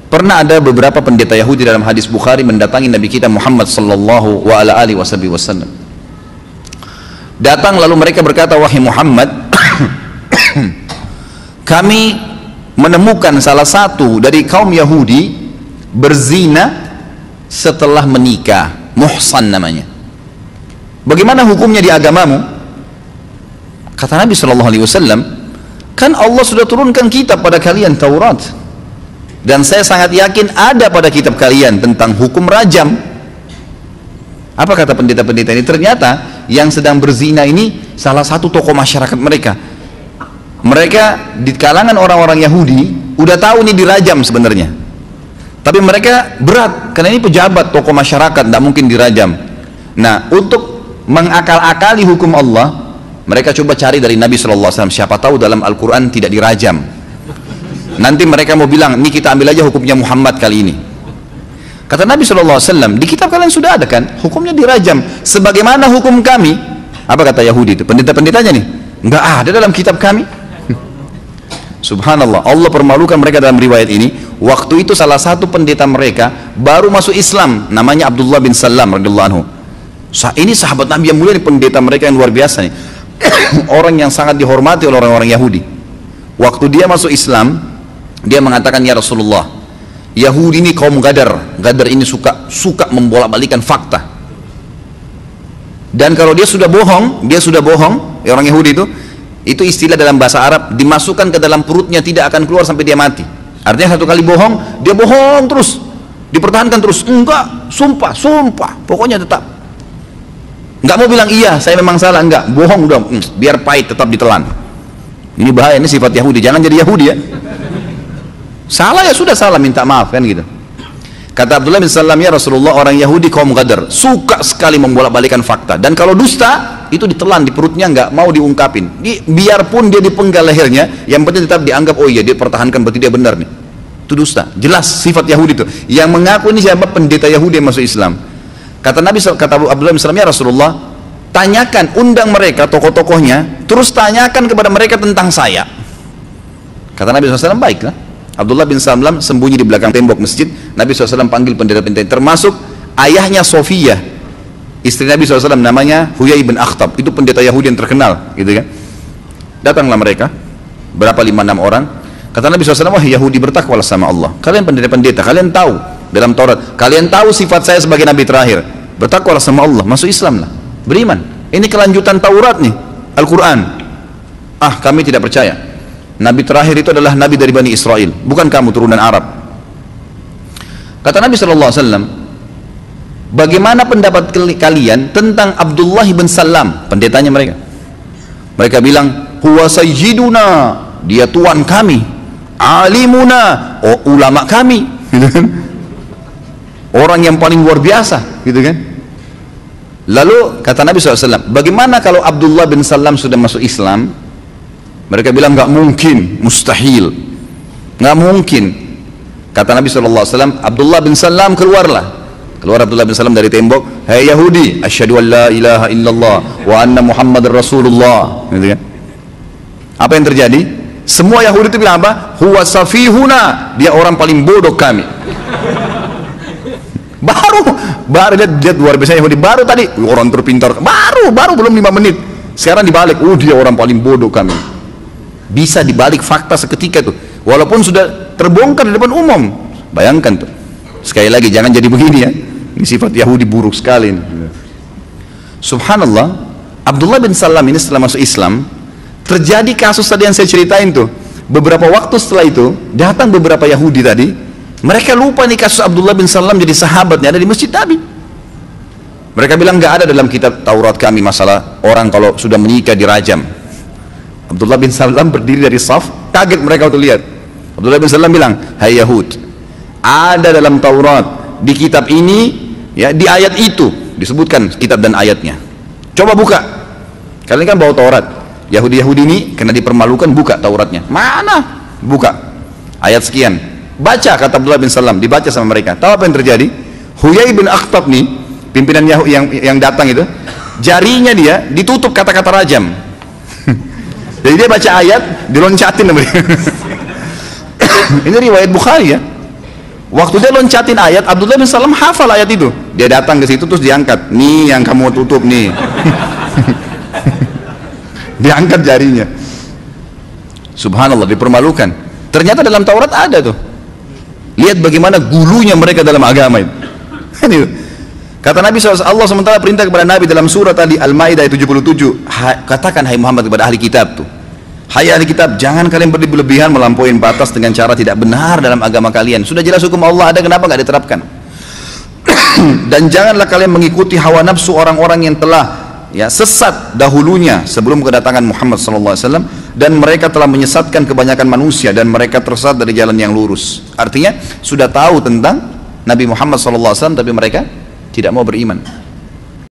Pernah ada beberapa pendeta Yahudi dalam hadis Bukhari mendatangi Nabi kita Muhammad sallallahu alaihi wasallam. Datang lalu mereka berkata, wahai Muhammad, kami menemukan salah satu dari kaum Yahudi berzina setelah menikah, muhsan namanya. Bagaimana hukumnya di agamamu? Kata Nabi SAW, kan Allah sudah turunkan kitab pada kalian, Taurat, dan saya sangat yakin ada pada kitab kalian tentang hukum rajam. Apa kata pendeta-pendeta ini? Ternyata yang sedang berzina ini salah satu tokoh masyarakat mereka. Mereka di kalangan orang-orang Yahudi udah tahu ini dirajam sebenarnya, tapi mereka berat karena ini pejabat tokoh masyarakat, tidak mungkin dirajam. Nah, untuk mengakal-akali hukum Allah, mereka coba cari dari Nabi SAW, siapa tahu dalam Al-Quran tidak dirajam. Nanti mereka mau bilang, ini kita ambil aja hukumnya Muhammad kali ini. Kata Nabi SAW, di kitab kalian sudah ada kan hukumnya dirajam sebagaimana hukum kami. Apa kata Yahudi itu, pendeta-pendetanya nih? Enggak ada dalam kitab kami. Subhanallah, Allah permalukan mereka dalam riwayat ini. Waktu itu salah satu pendeta mereka baru masuk Islam, namanya Abdullah bin Salam radhiyallahu anhu. Ini sahabat Nabi yang mulia, pendeta mereka yang luar biasa nih. Orang yang sangat dihormati oleh orang-orang Yahudi. Waktu dia masuk Islam, dia mengatakan, ya Rasulullah, Yahudi ini kaum gadar. Gadar ini suka membolak-balikan fakta. Dan kalau dia sudah bohong, ya orang Yahudi itu istilah dalam bahasa Arab, dimasukkan ke dalam perutnya tidak akan keluar sampai dia mati. Artinya satu kali bohong, dia bohong terus, dipertahankan terus. Enggak, sumpah, pokoknya tetap. Enggak mau bilang iya, saya memang salah, enggak, bohong udah, biar pahit tetap ditelan. Ini bahaya, ini sifat Yahudi, jangan jadi Yahudi ya. Salah ya sudah salah, minta maaf kan gitu. Kata Abdullah bin Salam, ya Rasulullah, orang Yahudi kaum gadar, suka sekali membolak-balikan fakta, dan kalau dusta itu ditelan di perutnya, enggak mau diungkapin. Biarpun dia dipenggal lehernya, yang penting tetap dianggap, oh iya dia pertahankan, berarti dia benar nih. Itu dusta, jelas sifat Yahudi itu. Yang mengaku ini siapa? Pendeta Yahudi yang masuk Islam. Kata Abdullah bin Salam, ya Rasulullah, tanyakan, undang mereka tokoh-tokohnya, terus tanyakan kepada mereka tentang saya. Kata Nabi SAW, baiklah. Abdullah bin Salam sembunyi di belakang tembok masjid. Nabi SAW panggil pendeta-pendeta, termasuk ayahnya Sofiyah, istri Nabi SAW, namanya Huyai bin Akhtab, itu pendeta Yahudi yang terkenal gitu kan. Datanglah mereka, berapa, 5-6 orang. Kata Nabi SAW, wah Yahudi, bertakwalah sama Allah. Kalian pendeta-pendeta, kalian tahu dalam Taurat, kalian tahu sifat saya sebagai Nabi terakhir, bertakwalah sama Allah, masuk Islam lah, beriman. Ini kelanjutan Taurat nih, Al-Quran. Ah, kami tidak percaya. Nabi terakhir itu adalah Nabi dari Bani Israel, bukan kamu turunan Arab. Kata Nabi SAW, bagaimana pendapat kalian tentang Abdullah bin Salam, pendetanya mereka? Mereka bilang, huwa sayyiduna, dia tuan kami, alimuna, oh ulama kami, gitu kan? Orang yang paling luar biasa, gitu kan? Lalu kata Nabi SAW, bagaimana kalau Abdullah bin Salam sudah masuk Islam? Mereka bilang, nggak mungkin, mustahil, nggak mungkin. Kata Nabi SAW, Abdullah bin Salam keluar Abdullah bin Salam dari tembok, hai Yahudi, asyhadu an la ilaha illallah wa anna Muhammadar Rasulullah, gitu kan? Apa yang terjadi? Semua Yahudi itu bilang apa? Huwa safihuna, dia orang paling bodoh kami. baru lihat luar biasa Yahudi, baru tadi orang terpintar, baru belum 5 menit, sekarang dibalik, dia orang paling bodoh kami. Bisa dibalik fakta seketika tuh, walaupun sudah terbongkar di depan umum. Bayangkan tuh, sekali lagi jangan jadi begini ya, ini sifat Yahudi buruk sekali ini. Subhanallah, Abdullah bin Salam ini setelah masuk Islam, terjadi kasus tadi yang saya ceritain tuh. Beberapa waktu setelah itu datang beberapa Yahudi tadi, mereka lupa nih kasus Abdullah bin Salam jadi sahabatnya ada di masjid Nabi. Mereka bilang, nggak ada dalam kitab Taurat kami masalah orang kalau sudah menikah dirajam. Abdullah bin Salam berdiri dari saf, kaget mereka waktu lihat. Abdullah bin Salam bilang, hai Yahud, ada dalam Taurat, di kitab ini ya, di ayat itu disebutkan kitab dan ayatnya, coba buka. Kalian kan bawa Taurat, Yahudi ini karena dipermalukan, buka Tauratnya, mana? Buka ayat sekian, baca, kata Abdullah bin Salam, dibaca sama mereka. Tahu apa yang terjadi? Huyai bin Akhtab nih, pimpinan yang datang itu, jarinya dia ditutup kata-kata rajam. Jadi dia baca ayat, diloncatin. Ini riwayat Bukhari ya. Waktu dia loncatin ayat, Abdullah bin Salam hafal ayat itu. Dia datang ke situ terus diangkat. Nih yang kamu tutup nih. Diangkat jarinya. Subhanallah, dipermalukan. Ternyata dalam Taurat ada tuh. Lihat bagaimana gulunya mereka dalam agama itu. Kata Nabi SAW, Allah sementara perintah kepada Nabi dalam surah tadi Al-Maidah 77, katakan hai Muhammad kepada ahli kitab tuh, hai ahli kitab, jangan kalian berlebihan melampaui batas dengan cara tidak benar dalam agama kalian. Sudah jelas hukum Allah ada, kenapa nggak diterapkan? Dan janganlah kalian mengikuti hawa nafsu orang-orang yang telah sesat dahulunya sebelum kedatangan Muhammad SAW, dan mereka telah menyesatkan kebanyakan manusia dan mereka tersesat dari jalan yang lurus. Artinya sudah tahu tentang Nabi Muhammad SAW tapi mereka tidak mau beriman.